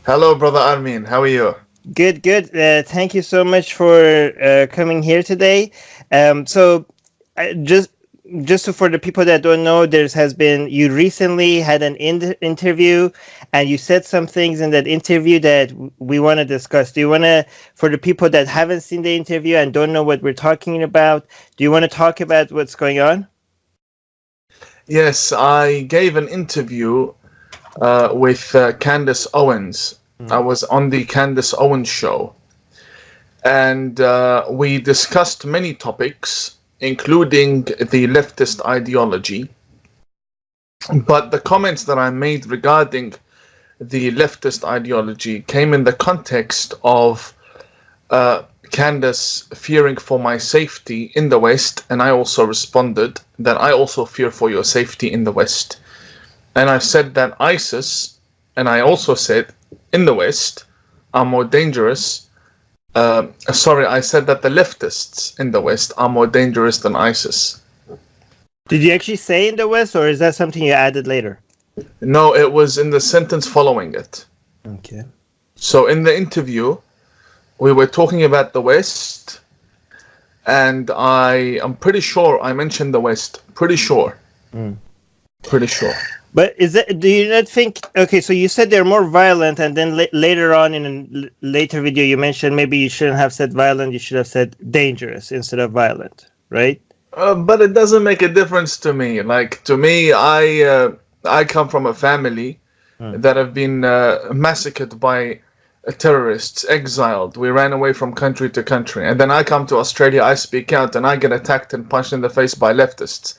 Hello, brother Armin. How are you? Good, good. Thank you so much for coming here today. So, just for the people that don't know, you recently had an interview, and you said some things in that interview that we want to discuss. Do you want to, for the people that haven't seen the interview and don't know what we're talking about, do you want to talk about what's going on? Yes, I gave an interview with Candace Owens. I was on the Candace Owens show, and we discussed many topics, including the leftist ideology. But the comments that I made regarding the leftist ideology came in the context of Candace fearing for my safety in the West, and I also responded that I also fear for your safety in the West. And I said that ISIS, and I also said in the West, are more dangerous. I said that the leftists in the West are more dangerous than ISIS. Did you actually say in the West, or is that something you added later? No, it was in the sentence following it. Okay. So in the interview, we were talking about the West, and I am pretty sure I mentioned the West. Pretty sure. Pretty sure. But do you not think, okay, so you said they're more violent, and then later on in a later video you mentioned maybe you shouldn't have said violent, you should have said dangerous instead of violent, right? But it doesn't make a difference to me. Like, to me, I come from a family that have been massacred by terrorists, exiled. We ran away from country to country. And then I come to Australia, I speak out, and I get attacked and punched in the face by leftists.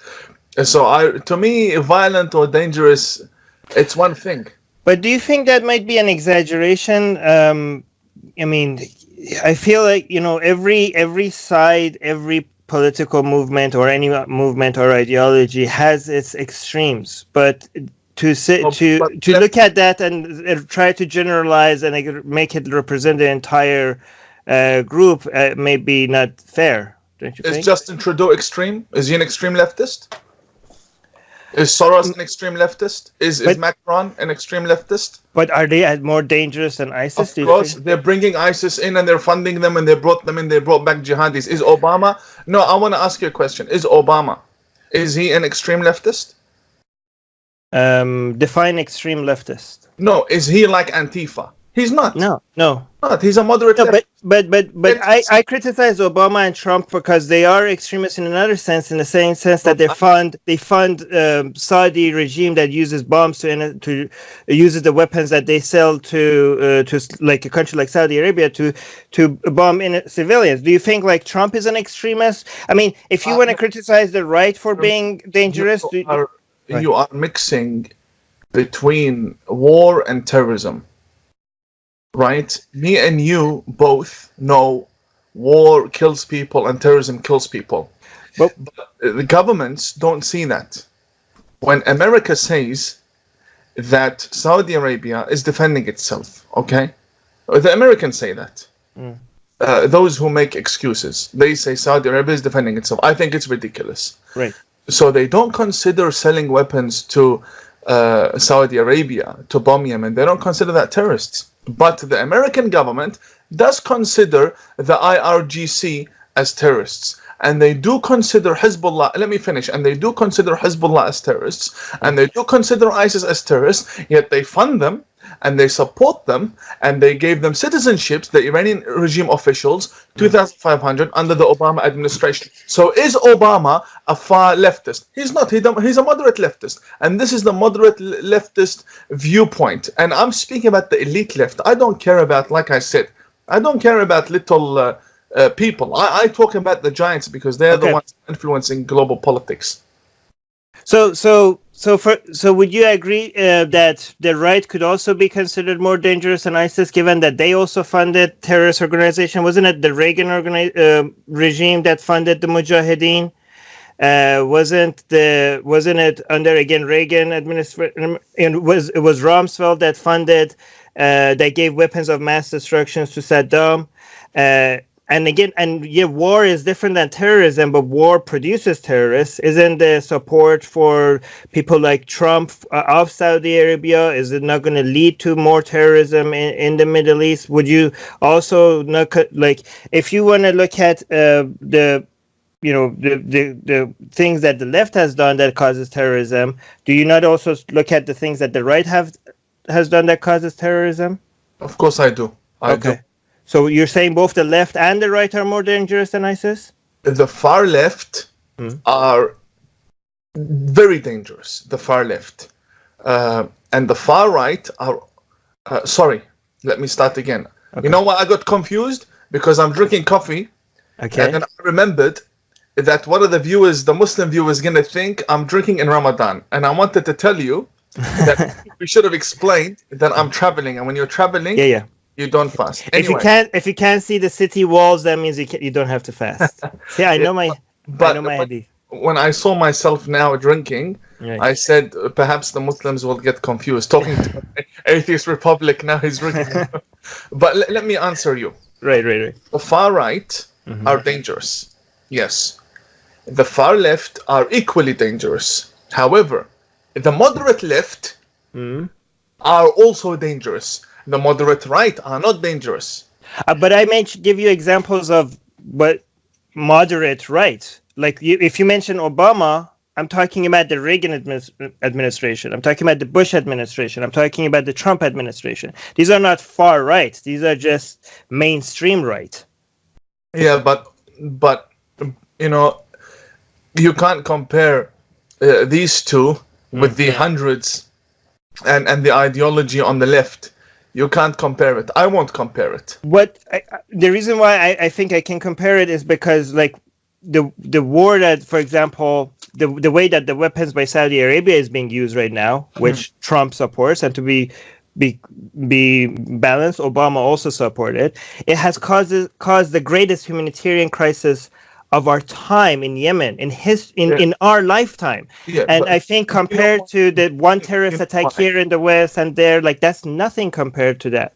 So to me, violent or dangerous, it's one thing. But do you think that might be an exaggeration? I mean, I feel like, every side, every political movement or any movement or ideology has its extremes. But to look at that and try to generalize and make it represent the entire group may be not fair, don't you think? Is Justin Trudeau extreme? Is he an extreme leftist? Is Soros an extreme leftist? Is Macron an extreme leftist? But are they more dangerous than ISIS? Of course, they're bringing ISIS in and they're funding them, and they brought them in. They brought back jihadis. Is Obama? No, I want to ask you a question. Is Obama? Is he an extreme leftist? Define extreme leftist. No, is he like Antifa? He's not. No. Not. He's a moderate. No, but I criticize Obama and Trump because they are extremists in another sense, in the same sense that they fund Saudi regime that uses bombs to uses the weapons that they sell to like a country like Saudi Arabia to bomb civilians. Do you think like Trump is an extremist? I mean, if you want to criticize the right for being dangerous, you are mixing between war and terrorism. Right? Me and you both know war kills people and terrorism kills people. But the governments don't see that. When America says that Saudi Arabia is defending itself, okay? The Americans say that. Those who make excuses, they say Saudi Arabia is defending itself. I think it's ridiculous. Right. So they don't consider selling weapons to Saudi Arabia to bomb Yemen. They don't consider that terrorists. But the American government does consider the IRGC as terrorists. And they do consider Hezbollah, let me finish, and they do consider Hezbollah as terrorists, and they do consider ISIS as terrorists, yet they fund them, and they support them, and they gave them citizenships, the Iranian regime officials, 2,500 under the Obama administration. So is Obama a far leftist? He's not. He's a moderate leftist. And this is the moderate leftist viewpoint. And I'm speaking about the elite left. I don't care about, like I said, I don't care about little people. I talk about the giants because they're the ones influencing global politics. So would you agree that the right could also be considered more dangerous than ISIS, given that they also funded terrorist organization? Wasn't it the Reagan regime that funded the Mujahideen? Wasn't it under again Reagan administration? And it was Rumsfeld that funded, that gave weapons of mass destruction to Saddam. and again, and yeah, war is different than terrorism, but war produces terrorists. Isn't the support for people like Trump of Saudi Arabia, is it not going to lead to more terrorism in the Middle East? Would you also not, like, if you want to look at the things that the left has done that causes terrorism, do you not also look at the things that the right has done that causes terrorism? Of course I do. I do. So you're saying both the left and the right are more dangerous than ISIS? The far left are very dangerous. The far left. And the far right are... sorry, let me start again. Okay. You know what? I got confused because I'm drinking coffee. Okay. And then I remembered that one of the Muslim viewers, going to think I'm drinking in Ramadan. And I wanted to tell you that we should have explained that I'm traveling. And when you're traveling... Yeah. You don't fast. Anyway. If you can't see the city walls, that means you don't have to fast. Yeah, I know my hadith. When I saw myself now drinking, I said perhaps the Muslims will get confused. Talking to Atheist Republic, now he's drinking. But let me answer you. Right. The far right are dangerous. Yes. The far left are equally dangerous. However, the moderate left are also dangerous. The moderate right are not dangerous. But I may give you examples of what moderate right. Like if you mention Obama, I'm talking about the Reagan administration. I'm talking about the Bush administration. I'm talking about the Trump administration. These are not far right. These are just mainstream right. Yeah, but you can't compare these two with the hundreds and the ideology on the left. You can't compare it. I won't compare it. The reason why I think I can compare it is because, like, the war that, for example, the way that the weapons by Saudi Arabia is being used right now, which Trump supports, and to be balanced, Obama also supported. It has caused the greatest humanitarian crisis of our time in Yemen, in our lifetime. Yeah, and I think compared to the one terrorist attack here in the West and there, like, that's nothing compared to that.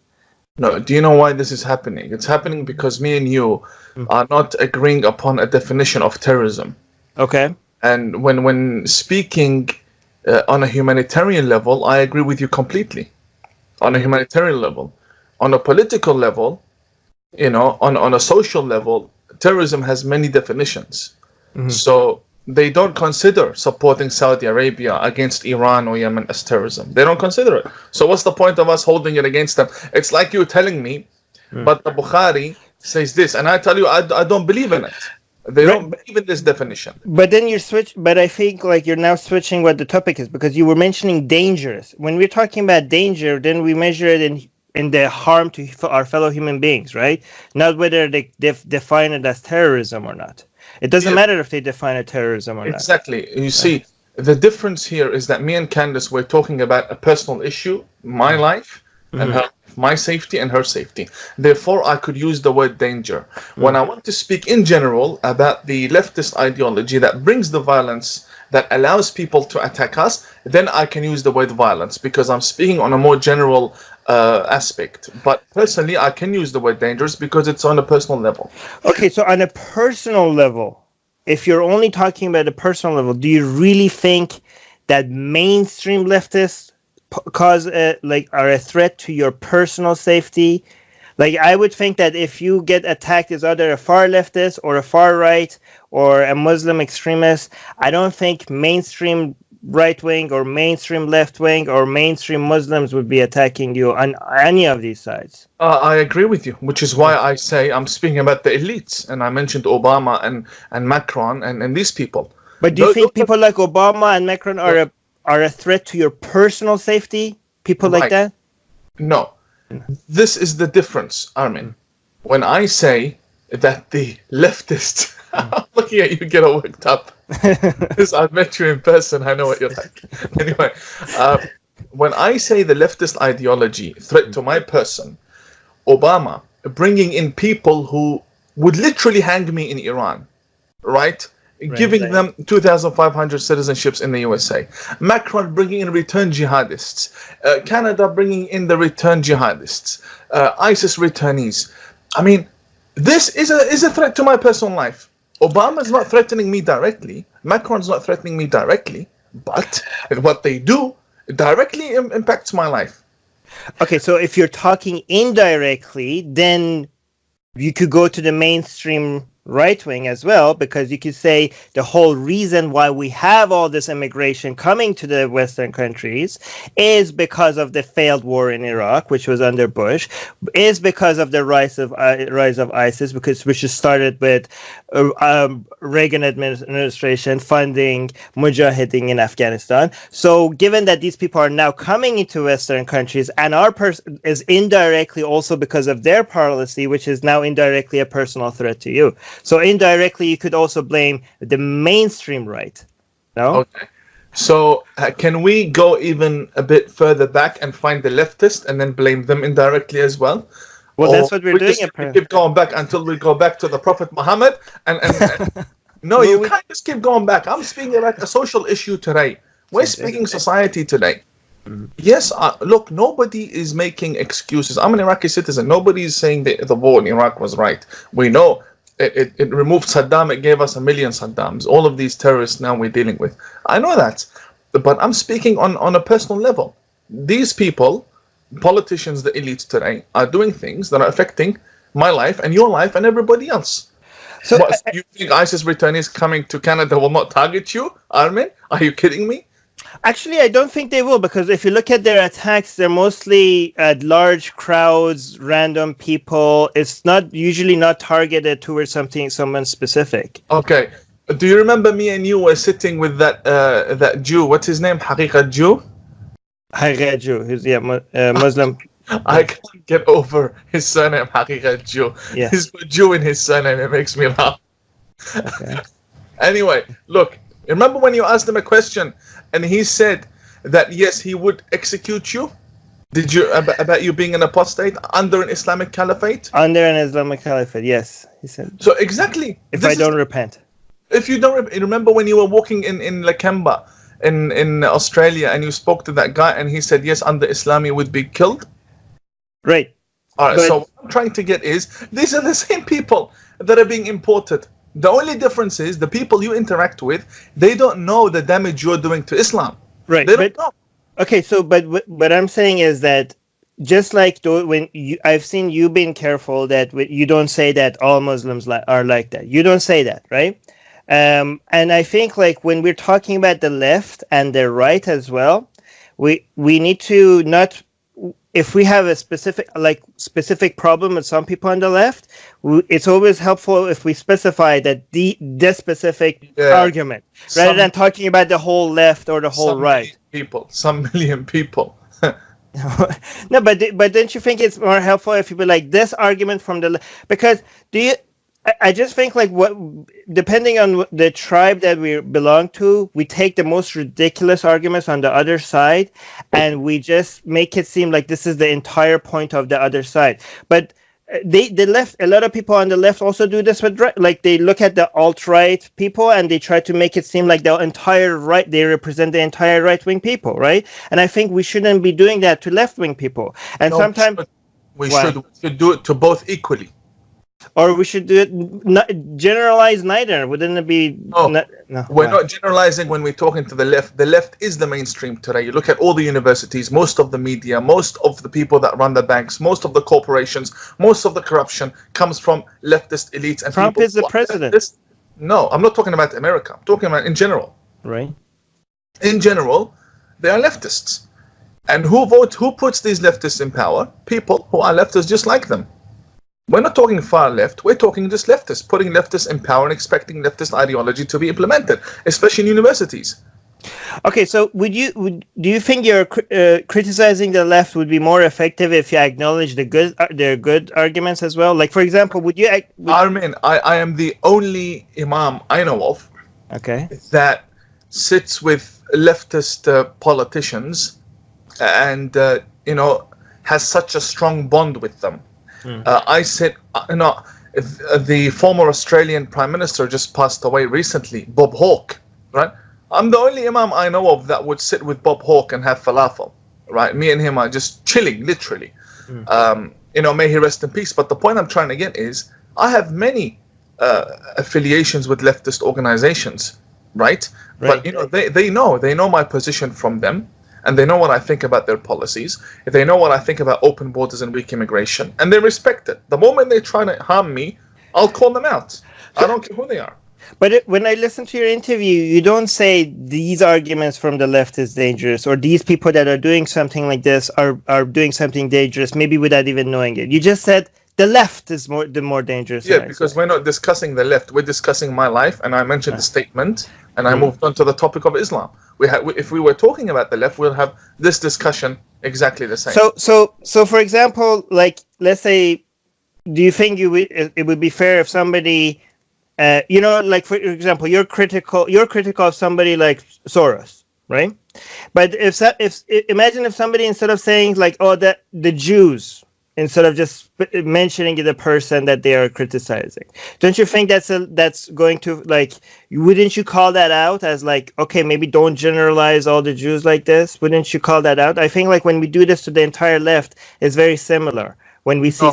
No, do you know why this is happening? It's happening because me and you are not agreeing upon a definition of terrorism. Okay. And when speaking on a humanitarian level, I agree with you completely. On a humanitarian level. On a political level, on a social level, terrorism has many definitions. So they don't consider supporting Saudi Arabia against Iran or Yemen as terrorism. They don't consider it. So what's the point of us holding it against them? It's like you telling me, but the Bukhari says this, and I tell you, I don't believe in it. They don't believe in this definition. But then but I think, like, you're now switching what the topic is, because you were mentioning dangerous. When we're talking about danger, then we measure it in the harm to our fellow human beings, right? Not whether they define it as terrorism or not. It doesn't matter if they define it terrorism or not. Exactly. You see, the difference here is that me and Candace were talking about a personal issue, my life, and my safety and her safety. Therefore, I could use the word danger. When I want to speak in general about the leftist ideology that brings the violence, that allows people to attack us, then I can use the word violence because I'm speaking on a more general aspect. But personally, I can use the word dangerous because it's on a personal level. Okay, so on a personal level, if you're only talking about a personal level, do you really think that mainstream leftists are a threat to your personal safety? Like, I would think that if you get attacked as either a far leftist or a far right or a Muslim extremist, I don't think mainstream right wing or mainstream left wing or mainstream Muslims would be attacking you on any of these sides. I agree with you, which is why I say I'm speaking about the elites, and I mentioned Obama and Macron and these people. But do you think people like Obama and Macron are a threat to your personal safety? People like that? No. This is the difference, Armin. When I say that the leftists, I'm looking at you get all worked up. Because I've met you in person, I know what you're like. Anyway, when I say the leftist ideology, threat to my person, Obama bringing in people who would literally hang me in Iran, right? Giving them 2,500 citizenships in the USA. Macron bringing in return jihadists. Canada bringing in the return jihadists. ISIS returnees. I mean, This is a threat to my personal life. Obama's not threatening me directly. Macron's not threatening me directly. But what they do directly impacts my life. Okay, so if you're talking indirectly, then you could go to the mainstream right wing as well, because you could say the whole reason why we have all this immigration coming to the Western countries is because of the failed war in Iraq, which was under Bush, is because of the rise of ISIS, which started with Reagan administration funding Mujahideen in Afghanistan. So given that these people are now coming into Western countries, and our person is indirectly also because of their policy, which is now indirectly a personal threat to you. So indirectly, you could also blame the mainstream right. No? Okay. So can we go even a bit further back and find the leftist and then blame them indirectly as well? Well, that's what we're doing. We keep going back until we go back to the Prophet Muhammad. And no, you can't just keep going back. I'm speaking about a social issue today. We're speaking society today. Yes, look, nobody is making excuses. I'm an Iraqi citizen. Nobody is saying that the war in Iraq was right. We know it removed Saddam. It gave us a million Saddams. All of these terrorists now we're dealing with. I know that. But I'm speaking on a personal level. These people, politicians, the elites today, are doing things that are affecting my life and your life and everybody else. So you think ISIS returnees coming to Canada will not target you, Armin? Are you kidding me? Actually, I don't think they will, because if you look at their attacks, they're mostly at large crowds, random people. It's not usually not targeted towards someone specific. Okay. Do you remember me and you were sitting with that Jew? What's his name? Haqiqa Jew? Haqiqa Jew. He's Muslim. I can't get over his surname, Haqiqa Jew. Yeah. He's put Jew in his surname. It makes me laugh. Okay. Anyway, look. Remember when you asked him a question and he said that yes, he would execute you? Did you about you being an apostate under an Islamic caliphate? Under an Islamic caliphate, yes. He said. So exactly. If I don't repent. If you don't remember when you were walking in Lakemba in Australia and you spoke to that guy and he said yes, under Islam you would be killed? Right. All right. So what I'm trying to get is these are the same people that are being imported. The only difference is the people you interact with, they don't know the damage you're doing to Islam. Right. They don't know. Okay, so but what I'm saying is that just like I've seen you being careful that you don't say that all Muslims are like that. You don't say that, right? And I think like when we're talking about the left and the right as well, we need to not. If we have a specific problem with some people on the left, it's always helpful if we specify that this specific argument, rather than talking about the whole left or the whole right. Some million people. No, but don't you think it's more helpful if you be like this argument from the left? Because I just think like depending on the tribe that we belong to, we take the most ridiculous arguments on the other side, and we just make it seem like this is the entire point of the other side. But the left, a lot of people on the left also do this with right. Like they look at the alt-right people and they try to make it seem like the entire right, they represent the entire right-wing people, right? And I think we shouldn't be doing that to left-wing people. And sometimes we should do it to both equally. Or we should do it, not generalize neither. Wouldn't it be? No, we're not generalizing when we're talking to the left. The left is the mainstream today. You look at all the universities, most of the media, most of the people that run the banks, most of the corporations, most of the corruption comes from leftist elites. And Trump is the president. No, I'm not talking about America. I'm talking about in general. Right. In general, they are leftists. And who puts these leftists in power? People who are leftists just like them. We're not talking far left, we're talking just leftists, putting leftists in power and expecting leftist ideology to be implemented, especially in universities. Okay, so do you think your criticizing the left would be more effective if you acknowledge their good arguments as well? Like, for example, Armin, I am the only imam I know of that sits with leftist politicians and, has such a strong bond with them. I said, the former Australian Prime Minister just passed away recently, Bob Hawke, right? I'm the only imam I know of that would sit with Bob Hawke and have falafel, right? Me and him are just chilling, literally. May he rest in peace. But the point I'm trying to get is, I have many affiliations with leftist organizations, right? Right. But they know my position from them, and they know what I think about their policies. They know what I think about open borders and weak immigration, and they respect it. The moment they try to harm me, I'll call them out. I don't care who they are. But when I listen to your interview, you don't say these arguments from the left is dangerous, or these people that are doing something like this are doing something dangerous, maybe without even knowing it. You just said the left is the more dangerous. Yeah, because we're not discussing the left. We're discussing my life, and I mentioned the statement, and I moved on to the topic of Islam. If we were talking about the left, we'll have this discussion exactly the same. So for example, like, let's say, do you think it would be fair if somebody, like, for example, you're critical of somebody like Soros, right? But imagine if somebody, instead of saying like, oh, the Jews, instead of just mentioning the person that they are criticizing, don't you think that's going to, like, wouldn't you call that out as like, okay, maybe don't generalize all the Jews like this? Wouldn't you call that out? I think like when we do this to the entire left, it's very similar. When we see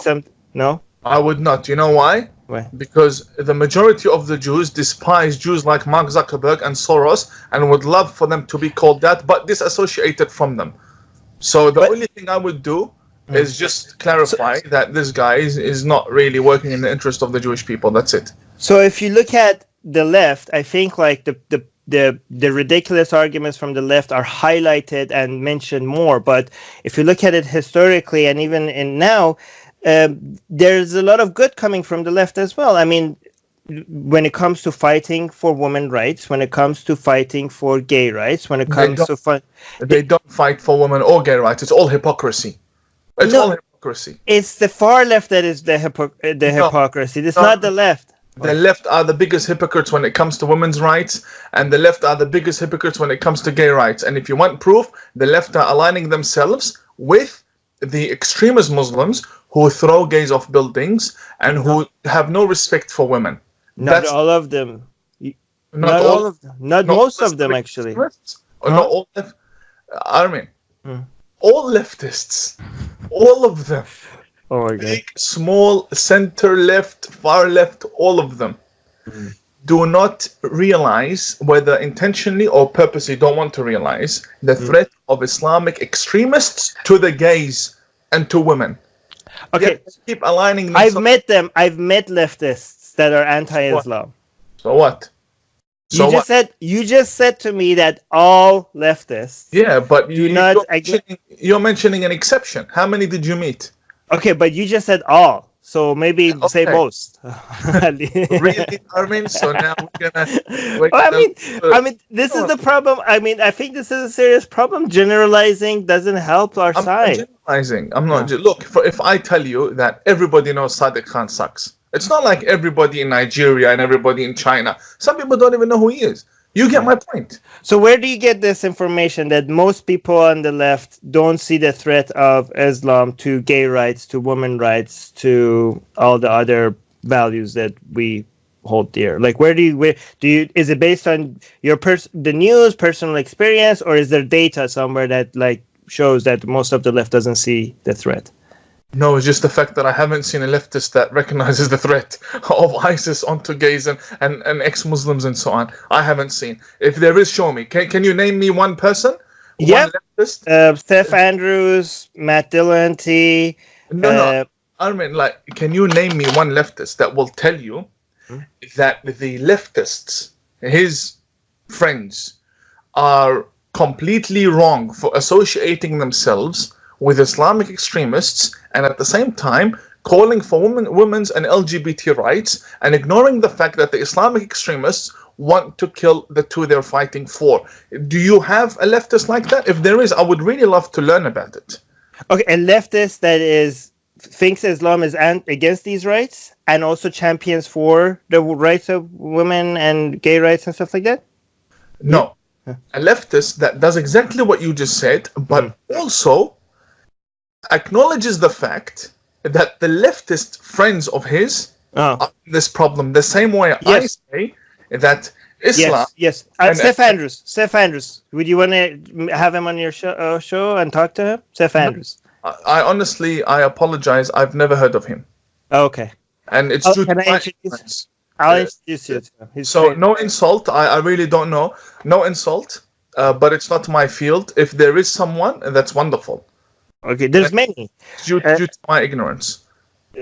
no? I would not. You know why? Why? Because the majority of the Jews despise Jews like Mark Zuckerberg and Soros and would love for them to be called that, but disassociated from them. So the only thing I would do is just clarify that this guy is not really working in the interest of the Jewish people. That's it. So if you look at the left, I think like the ridiculous arguments from the left are highlighted and mentioned more. But if you look at it historically, and even in now, there's a lot of good coming from the left as well. I mean, when it comes to fighting for women's rights, when it comes to fighting for gay rights, when it comes to they don't fight for women or gay rights. It's all hypocrisy. It's all hypocrisy. It's the far left that is the hypocrisy. It's not the left. The left are the biggest hypocrites when it comes to women's rights, and the left are the biggest hypocrites when it comes to gay rights. And if you want proof, the left are aligning themselves with the extremist Muslims who throw gays off buildings and who have no respect for women. Not all of them. Not all of them. Not most of them, actually. Not all. Armin. All leftists, all of them, big, small, center left, far left, all of them, do not realize, whether intentionally or purposely don't want to realize, the threat of Islamic extremists to the gays and to women. Okay, keep aligning. I've met them. I've met leftists that are anti-Islam. So what? You just said to me that all leftists. Yeah, but you're mentioning an exception. How many did you meet? Okay, but you just said all. So maybe say most. Really, Armin? So now we're gonna. I mean, this is the problem. I mean, I think this is a serious problem. Generalizing doesn't help our side. I'm not. Look, if I tell you that everybody knows Sadiq Khan sucks, it's not like everybody in Nigeria and everybody in China. Some people don't even know who he is. You get my point. So where do you get this information that most people on the left don't see the threat of Islam to gay rights, to women's rights, to all the other values that we hold dear? Like, where do you is it based on your the news, personal experience, or is there data somewhere that like shows that most of the left doesn't see the threat? No, it's just the fact that I haven't seen a leftist that recognizes the threat of ISIS onto gays and ex-Muslims and so on. I haven't seen. If there is, show me. Can you name me one person? Yeah, Steph Andrews, Matt Dillon-T. No. I mean, like, can you name me one leftist that will tell you that the leftists, his friends, are completely wrong for associating themselves with Islamic extremists and at the same time calling for women's and LGBT rights and ignoring the fact that the Islamic extremists want to kill the two they're fighting for? Do you have a leftist like that? If there is, I would really love to learn about it. Okay, a leftist that thinks Islam is against these rights and also champions for the rights of women and gay rights and stuff like that? No. A leftist that does exactly what you just said, but also acknowledges the fact that the leftist friends of his are in this problem the same way I say that Islam. Yes. Steph Andrews. Would you want to have him on your show and talk to him? Steph Andrews. I honestly, I apologize. I've never heard of him. Okay. and it's Oh, due to can I my introduce? ignorance. I'll Uh, introduce you to him. He's so great. no insult. I really don't know. No insult. But it's not my field. If there is someone, that's wonderful. Okay, there's many. Due to my ignorance.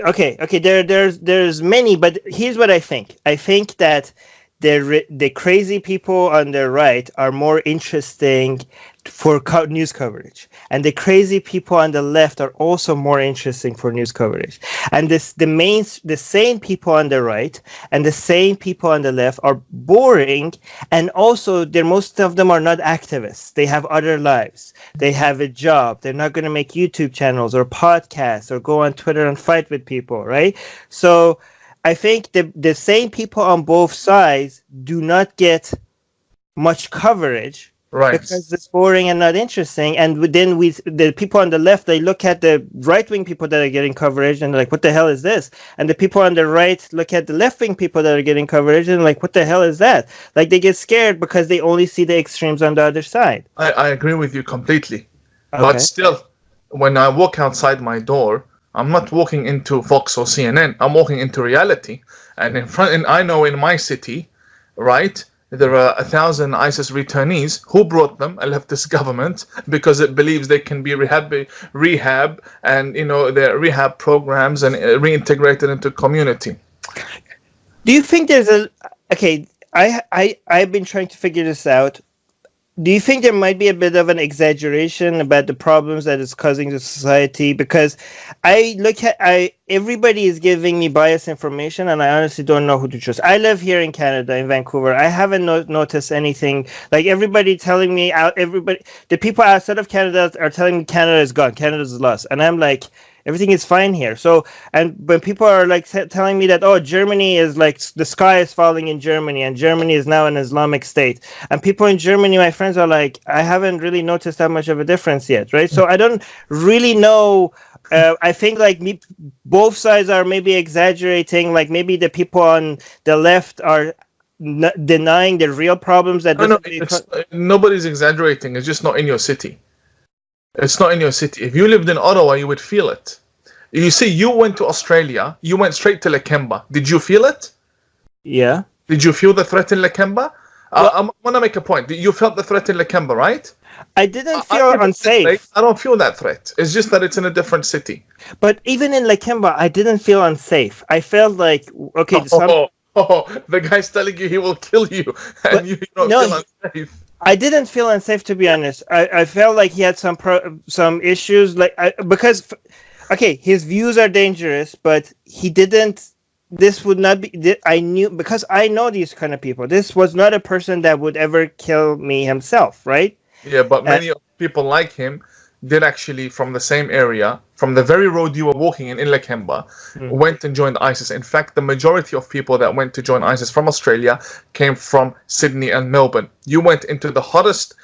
Okay. There's many, but here's what I think. I think that the crazy people on the right are more interesting for news coverage, and the crazy people on the left are also more interesting for news coverage. And the same people on the right and the same people on the left are boring, and also most of them are not activists. They have other lives. They have a job. They're not going to make YouTube channels or podcasts or go on Twitter and fight with people, right? So I think the same people on both sides do not get much coverage, Right. because it's boring and not interesting. And then the people on the left, they look at the right-wing people that are getting coverage and they're like, what the hell is this? And the people on the right look at the left-wing people that are getting coverage and like, what the hell is that? Like, they get scared because they only see the extremes on the other side. I agree with you completely. Okay. But still, when I walk outside my door, I'm not walking into Fox or CNN. I'm walking into reality. And I know in my city, right, there are 1,000 ISIS returnees. Who brought them? A leftist government, because it believes they can be rehab and, their rehab programs and reintegrated into community. Do you think there's I've been trying to figure this out. Do you think there might be a bit of an exaggeration about the problems that it's causing to society? Because everybody is giving me biased information, and I honestly don't know who to trust. I live here in Canada, in Vancouver. I haven't noticed anything. Like, everybody telling me the people outside of Canada are telling me Canada is gone, Canada's lost, and I'm like, everything is fine here. So, and when people are like telling me that, oh, Germany is like, the sky is falling in Germany and Germany is now an Islamic state, and people in Germany, my friends, are like, I haven't really noticed that much of a difference yet, right? So I don't really know. I think like both sides are maybe exaggerating. Like, maybe the people on the left are denying the real problems that nobody's exaggerating. It's just not in your city. It's not in your city. If you lived in Ottawa, you would feel it. You see, you went to Australia. You went straight to Lakemba. Did you feel it? Yeah. Did you feel the threat in Lakemba? I want to make a point. You felt the threat in Lakemba, right? I didn't feel unsafe. I don't feel that threat. It's just that it's in a different city. But even in Lakemba, I didn't feel unsafe. I felt like, okay, the guy's telling you he will kill you, and you don't feel unsafe. I didn't feel unsafe, to be honest. I felt like he had some issues, because his views are dangerous, but he didn't. This would not be. I knew, because I know these kind of people. This was not a person that would ever kill me himself, right? Yeah, but many people like him did actually, from the same area, from the very road you were walking in Lakemba, went and joined ISIS. In fact, the majority of people that went to join ISIS from Australia came from Sydney and Melbourne. You went into the hottest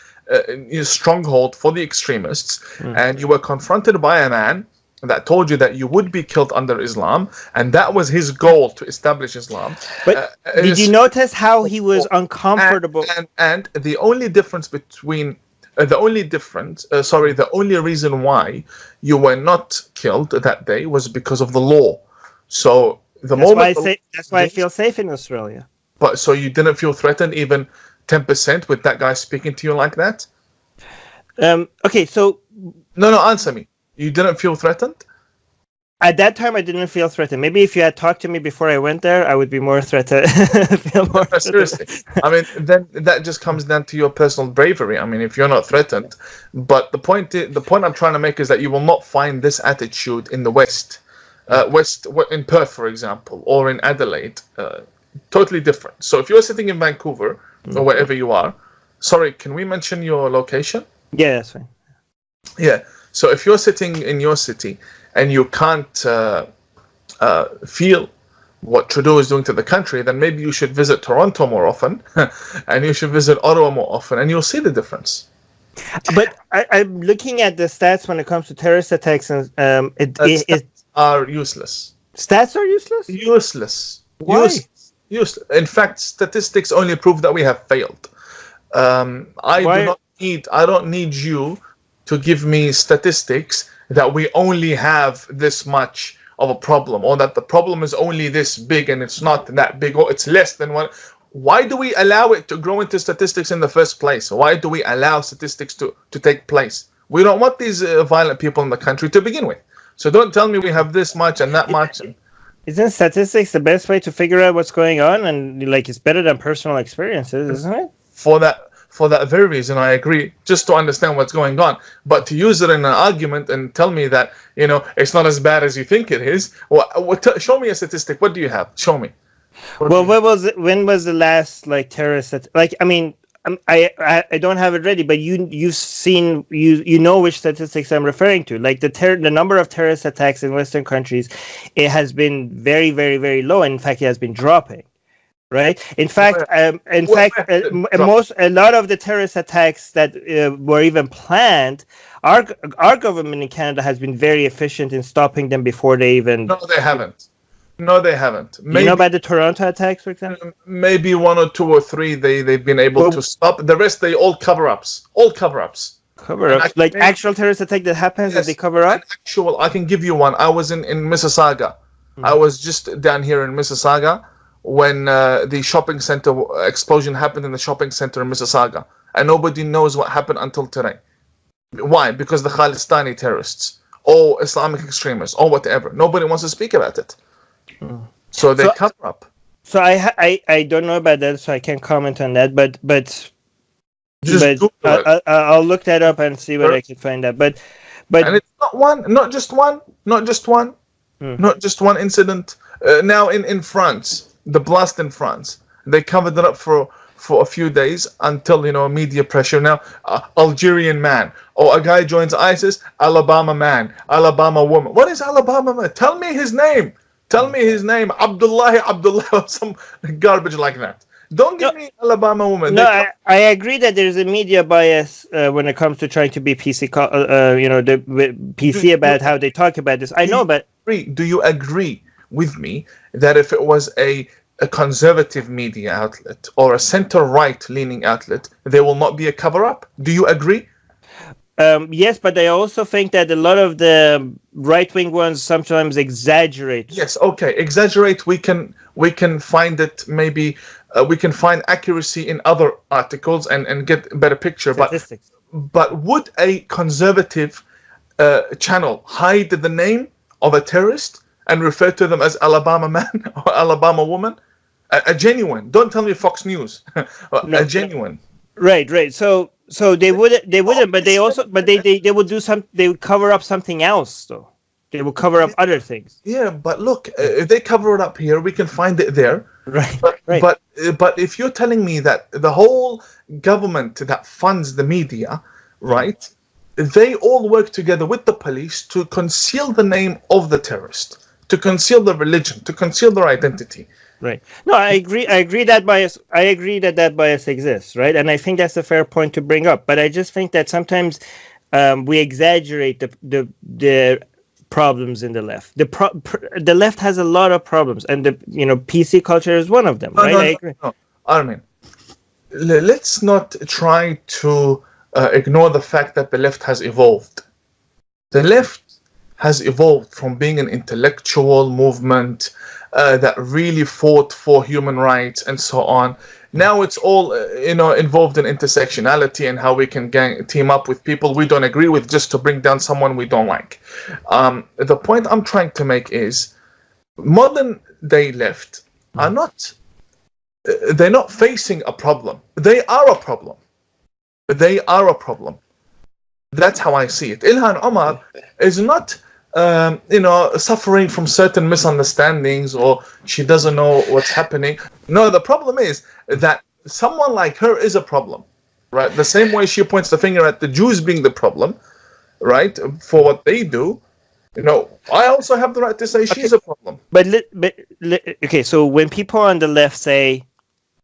stronghold for the extremists, and you were confronted by a man that told you that you would be killed under Islam, and that was his goal, to establish Islam. But did you notice how he was uncomfortable? And the only difference between the only reason why you were not killed that day was because of the law. So that's why I feel safe in Australia. But so you didn't feel threatened even 10% with that guy speaking to you like that? Okay, so no, answer me. You didn't feel threatened? At that time, I didn't feel threatened. Maybe if you had talked to me before I went there, I would be more threatened. Seriously. I mean, then that just comes down to your personal bravery. I mean, if you're not threatened. But the point I'm trying to make is that you will not find this attitude in the West. In Perth, for example, or in Adelaide. Totally different. So if you're sitting in Vancouver, or wherever you are, sorry, can we mention your location? Yeah, that's fine. Yeah. So if you're sitting in your city and you can't feel what Trudeau is doing to the country, then maybe you should visit Toronto more often, and you should visit Ottawa more often, and you'll see the difference. But I'm looking at the stats when it comes to terrorist attacks, and stats are useless. Stats are useless? Useless. Why? Useless. In fact, statistics only prove that we have failed. I don't need you to give me statistics that we only have this much of a problem, or that the problem is only this big and it's not that big, or it's less than one. Why do we allow it to grow into statistics in the first place? Why do we allow statistics to take place? We don't want these violent people in the country to begin with. So don't tell me we have this much and that much. Isn't statistics the best way to figure out what's going on? And like, it's better than personal experiences, isn't it? For that very reason, I agree, just to understand what's going on. But to use it in an argument and tell me that, it's not as bad as you think it is. Show me a statistic. What do you have? Show me. Well, when was the last terrorist? I don't have it ready, but you've seen you know which statistics I'm referring to. Like the number of terrorist attacks in Western countries, it has been very, very, very low. And in fact, it has been dropping. Right. In fact, a lot of the terrorist attacks that were even planned, our government in Canada has been very efficient in stopping them before they even. No, they haven't. Maybe, you know about the Toronto attacks, for example? Maybe 1 or 2 or 3 they've been able to stop. The rest they all cover-ups. Cover-ups, like actual terrorist attack that happens that they cover up. I can give you one. I was in Mississauga. I was just down here in Mississauga when the shopping center explosion happened in the shopping center in Mississauga, and nobody knows what happened until today. Why? Because the Khalistani terrorists or Islamic extremists or whatever. Nobody wants to speak about it. So they cover up. So I don't know about that, so I can't comment on that. But I'll look that up and see what I can find out. But and it's not just one incident. Now in France, the blast in France, they covered it up for a few days until media pressure. Now Algerian man, or a guy joins ISIS, Alabama man, Alabama woman. What is Alabama man? Tell me his name. Abdullah, some garbage like that. Don't give me Alabama woman. No, I agree that there's a media bias when it comes to trying to be PC, PC about how they talk about this. I know, but do you agree with me that if it was a conservative media outlet or a center-right leaning outlet, there will not be a cover-up? Do you agree? Yes, but I also think that a lot of the right-wing ones sometimes exaggerate. Yes, okay, exaggerate. We can find it. Maybe we can find accuracy in other articles and get a better picture. Statistics. But would a conservative channel hide the name of a terrorist and refer to them as Alabama man or Alabama woman? A genuine. Don't tell me Fox News. A genuine. Right. So they wouldn't, but they would do they would cover up something else though. They will cover up other things. Yeah, but look, if they cover it up here, we can find it there. Right. But if you're telling me that the whole government that funds the media, right, they all work together with the police to conceal the name of the terrorist, to conceal the religion, to conceal their identity. Right. No, I agree. I agree that bias exists, right? And I think that's a fair point to bring up. But I just think that sometimes we exaggerate the problems in the left. The left has a lot of problems, and the PC culture is one of them, right? I agree. No. I mean, let's not try to ignore the fact that the left has evolved. The left has evolved from being an intellectual movement that really fought for human rights and so on. Now it's all involved in intersectionality and how we can team up with people we don't agree with just to bring down someone we don't like. The point I'm trying to make is modern day left are not they're not facing a problem. They are a problem. That's how I see it. Ilhan Omar is not suffering from certain misunderstandings, or she doesn't know what's happening. No, the problem is that someone like her is a problem, right? The same way she points the finger at the Jews being the problem, right, for what they do. I also have the right to say she's a problem. But okay, so when people on the left say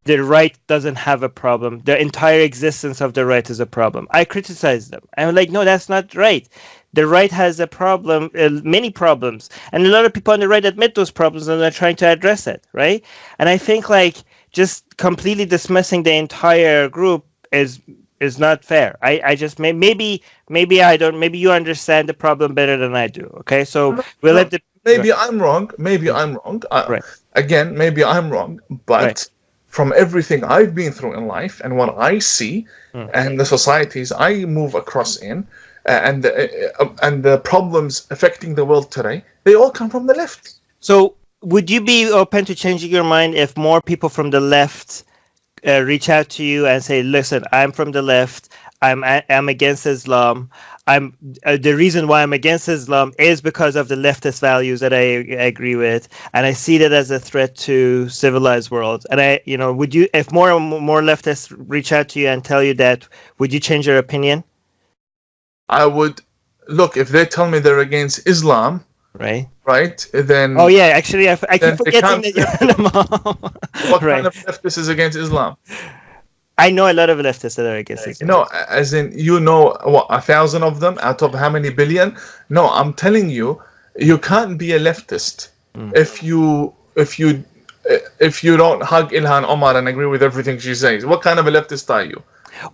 the right doesn't have a problem, the entire existence of the right is a problem, I criticize them. I'm like, no, that's not right. The right has a problem, many problems, and a lot of people on the right admit those problems and they're trying to address it, right? And I think just completely dismissing the entire group is not fair. I just maybe I don't. Maybe you understand the problem better than I do. Okay, so we'll let the maybe I'm wrong. Maybe I'm wrong. Right. Again, maybe I'm wrong. But Right. from everything I've been through in life and what I see, and the societies I move across in, and the problems affecting the world today, they all come from the left. So, would you be open to changing your mind if more people from the left reach out to you and say, "Listen, I'm from the left. I'm against Islam. I'm the reason why I'm against Islam is because of the leftist values that I agree with, and I see that as a threat to civilized world." And would you, if more and more leftists reach out to you and tell you that, would you change your opinion? I would. Look, if they tell me they're against Islam, right, then... Oh yeah, actually, I keep forgetting that you're an imam. What kind of leftist is against Islam? I know a lot of leftists that are against Islam. No, as in, what, 1,000 of them out of how many billion? No, I'm telling you, you can't be a leftist if you don't hug Ilhan Omar and agree with everything she says. What kind of a leftist are you?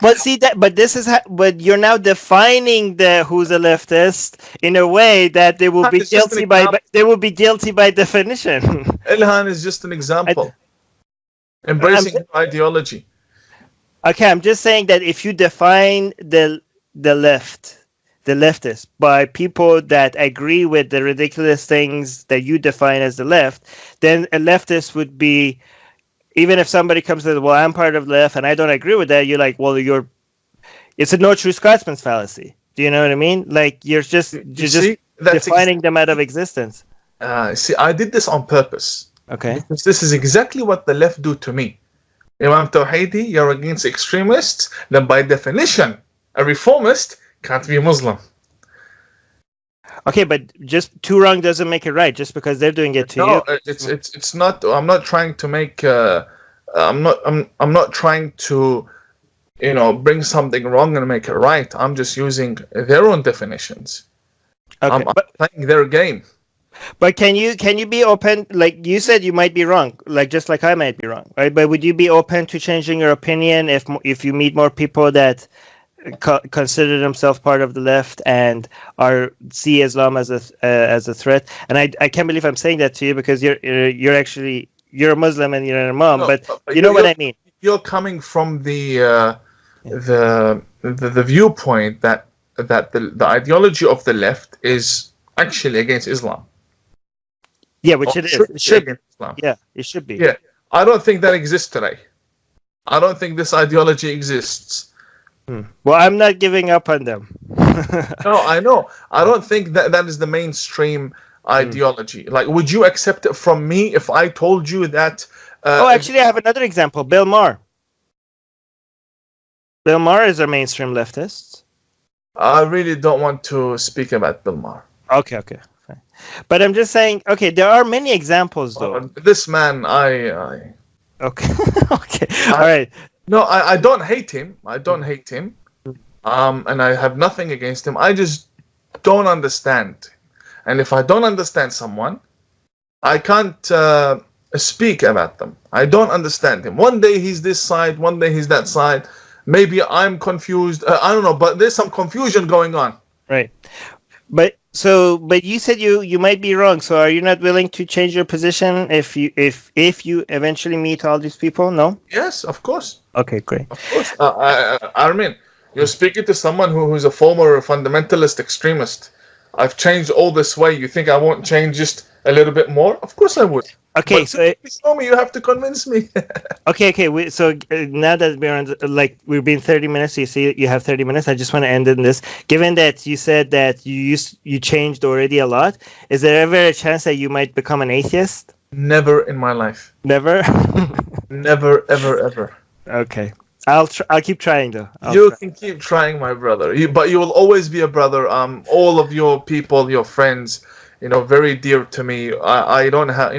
But see that, but this is, but you're now defining who's a leftist in a way that they will be guilty by definition. Ilhan is just an example. Embracing her ideology. Okay, I'm just saying that if you define the leftist by people that agree with the ridiculous things that you define as the left, then a leftist would be, even if somebody comes to, well, I'm part of the left and I don't agree with that, you're like, well, it's a no true Scotsman's fallacy. Do you know what I mean? Like, you're just defining them out of existence. See, I did this on purpose. Okay. Because this is exactly what the left do to me. Imam Tawhidi, you're against extremists, then by definition, a reformist can't be a Muslim. Okay, but just too wrong doesn't make it right. Just because they're doing it to you. No, it's not. I'm not trying to make. I'm not trying to, bring something wrong and make it right. I'm just using their own definitions. Okay, I'm playing their game. But can you be open? Like you said, you might be wrong. Like just like I might be wrong, right? But would you be open to changing your opinion if you meet more people that consider themselves part of the left and see Islam as a threat? And I can't believe I'm saying that to you because you're a Muslim and you're an imam, but you know what I mean. You're coming from the viewpoint that the ideology of the left is actually against Islam. Yeah, which it is. It should be. Yeah, it should be. Yeah, I don't think that exists today. I don't think this ideology exists. Well, I'm not giving up on them. No, I know. I don't think that is the mainstream ideology. Like, would you accept it from me if I told you that? Actually, I have another example. Bill Maher. Bill Maher is a mainstream leftist. I really don't want to speak about Bill Maher. Okay. Fine. But I'm just saying, okay, there are many examples, though. This man, Okay. Okay. All right. No, I don't hate him. And I have nothing against him. I just don't understand. And if I don't understand someone, I can't speak about them. I don't understand him. One day he's this side, one day he's that side. Maybe I'm confused. I don't know, but there's some confusion going on. Right. But you said you might be wrong. So are you not willing to change your position if you eventually meet all these people? No? Yes, of course. Okay, great. Of course. Armin, you're speaking to someone who's a former fundamentalist extremist. I've changed all this way. You think I won't change just a little bit more? Of course I would. Okay, but so show me. You have to convince me. Okay. So now that we're on, we've been 30 minutes, so you see you have 30 minutes. I just want to end in this. Given that you said that you changed already a lot, is there ever a chance that you might become an atheist? Never in my life. Never. Never, ever. Okay. I'll keep trying though. You can keep trying, my brother. But you will always be a brother. All of your people, your friends, very dear to me. I don't have,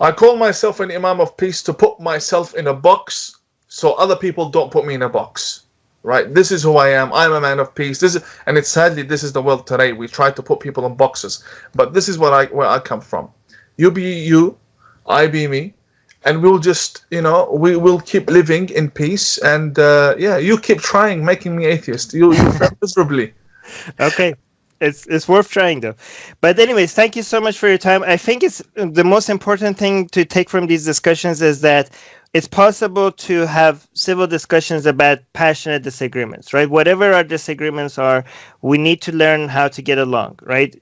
I call myself an Imam of Peace to put myself in a box so other people don't put me in a box. Right? This is who I am. I'm a man of peace. And it's sadly, this is the world today. We try to put people in boxes. But this is where I come from. You be you, I be me. And we'll just, we will keep living in peace. And you keep trying, making me atheist. You'll fail miserably. Okay. it's worth trying though. But anyways, thank you so much for your time. I think it's the most important thing to take from these discussions is that it's possible to have civil discussions about passionate disagreements, right? Whatever our disagreements are, we need to learn how to get along, right?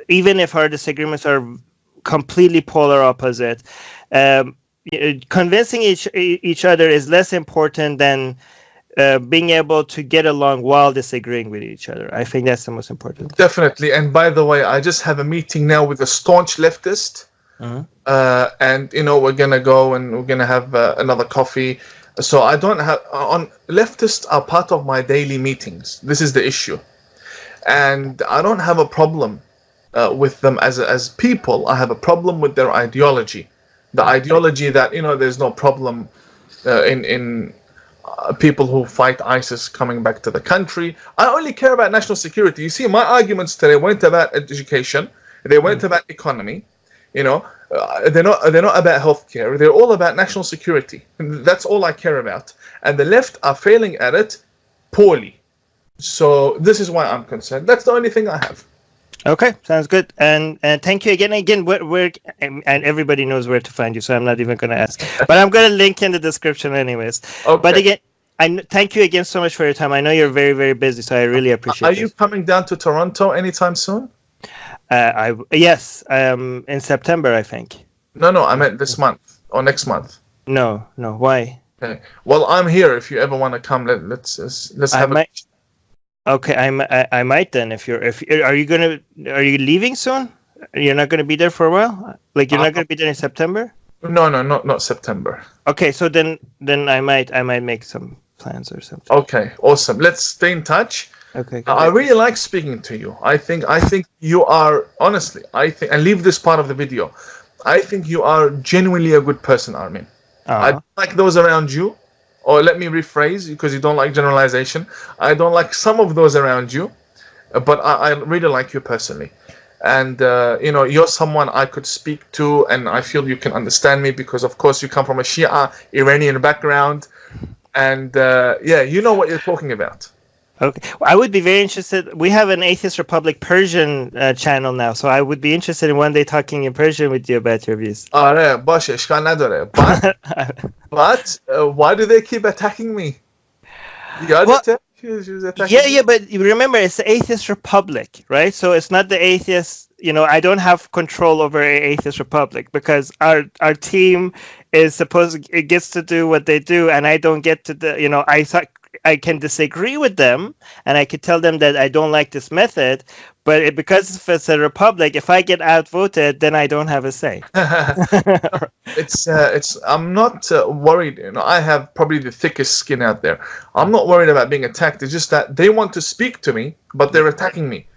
Even if our disagreements are completely polar opposite, convincing each other is less important than being able to get along while disagreeing with each other. I think that's the most important thing. Definitely. And by the way, I just have a meeting now with a staunch leftist. And we're gonna go and we're gonna have another coffee. So I don't have leftists are part of my daily meetings. This is the issue, and I don't have a problem with them as people. I have a problem with their ideology, the ideology that there's no problem in people who fight ISIS coming back to the country. I only care about national security. You see, my arguments today weren't about education. They weren't about economy. They're not about healthcare. They're all about national security. And that's all I care about. And the left are failing at it poorly. So this is why I'm concerned. That's the only thing I have. Okay, sounds good. And thank you again. Where and everybody knows where to find you, so I'm not even going to ask. But I'm going to link in the description anyways. Okay. But again, thank you again so much for your time. I know you're very, very busy, so I really appreciate it. Are you coming down to Toronto anytime soon? Yes, in September, I think. No, I meant this month or next month. No. Why? Okay. Well, I'm here. If you ever want to come, let's have a. Okay, I might then. Are you leaving soon? You're not gonna be there for a while. Like you're not gonna be there in September? No, not September. Okay, so then I might make some plans or something. Okay, awesome. Let's stay in touch. Okay. I really like speaking to you. I think you are honestly. And leave this part of the video. I think you are genuinely a good person, Armin. I don't like those around you. Or let me rephrase, because you don't like generalization. I don't like some of those around you, but I really like you personally. And, you're someone I could speak to, and I feel you can understand me because, of course, you come from a Shia Iranian background. And, you know what you're talking about. Okay. Well, I would be very interested. We have an Atheist Republic Persian channel now, so I would be interested in one day talking in Persian with you about your views. باشه اشکال نداره. But why do they keep attacking me? Yeah, but you remember it's the Atheist Republic, right? So it's not the atheist. I don't have control over an Atheist Republic because our team is it gets to do what they do, and I don't get to I can disagree with them, and I could tell them that I don't like this method, but because if it's a republic, if I get outvoted, then I don't have a say. I'm not worried. I have probably the thickest skin out there. I'm not worried about being attacked. It's just that they want to speak to me, but they're attacking me.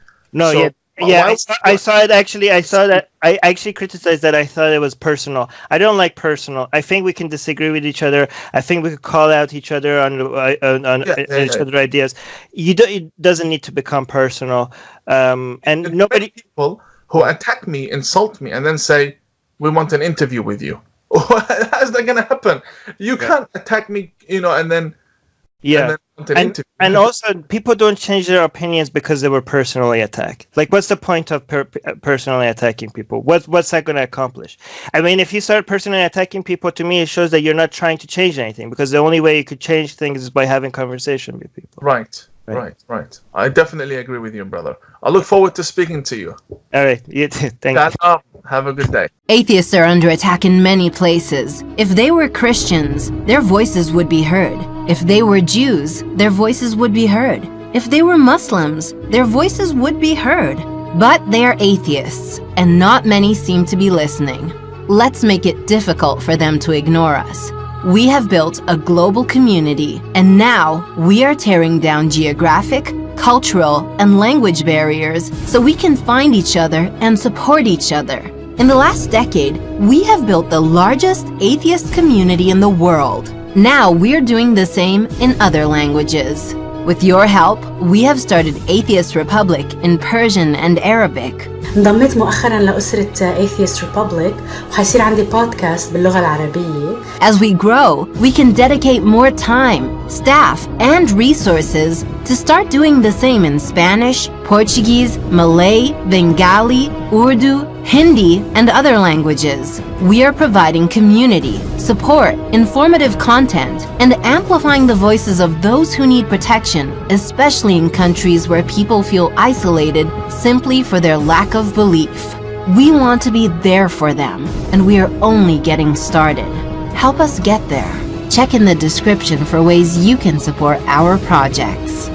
I saw it actually. I saw that. I actually criticized that. I thought it was personal. I don't like personal. I think we can disagree with each other. I think we could call out each other on each other's ideas. It doesn't need to become personal. And nobody people who attack me, insult me, and then say, "We want an interview with you." How's that gonna happen? You can't attack me, and then. Yeah, and also people don't change their opinions because they were personally attacked. Like, what's the point of personally attacking people? What's that going to accomplish? I mean, if you start personally attacking people, to me, it shows that you're not trying to change anything, because the only way you could change things is by having conversation with people. Right. I definitely agree with you, brother. I look forward to speaking to you. All right, you too. Thank you. Have a good day. Atheists are under attack in many places. If they were Christians, their voices would be heard. If they were Jews, their voices would be heard. If they were Muslims, their voices would be heard. But they are atheists, and not many seem to be listening. Let's make it difficult for them to ignore us. We have built a global community, and now we are tearing down geographic, cultural, and language barriers so we can find each other and support each other. In the last decade, we have built the largest atheist community in the world. Now we're doing the same in other languages. With your help, we have started Atheist Republic in Persian and Arabic. انضميت مؤخرا لأسرة Atheist Republic وحيصير عندي بودكاست باللغة العربية. As we grow, we can dedicate more time, staff, and resources to start doing the same in Spanish, Portuguese, Malay, Bengali, Urdu, Hindi, and other languages. We are providing community, support, informative content, and amplifying the voices of those who need protection, especially in countries where people feel isolated simply for their lack of belief. We want to be there for them, and we are only getting started. Help us get there. Check in the description for ways you can support our projects.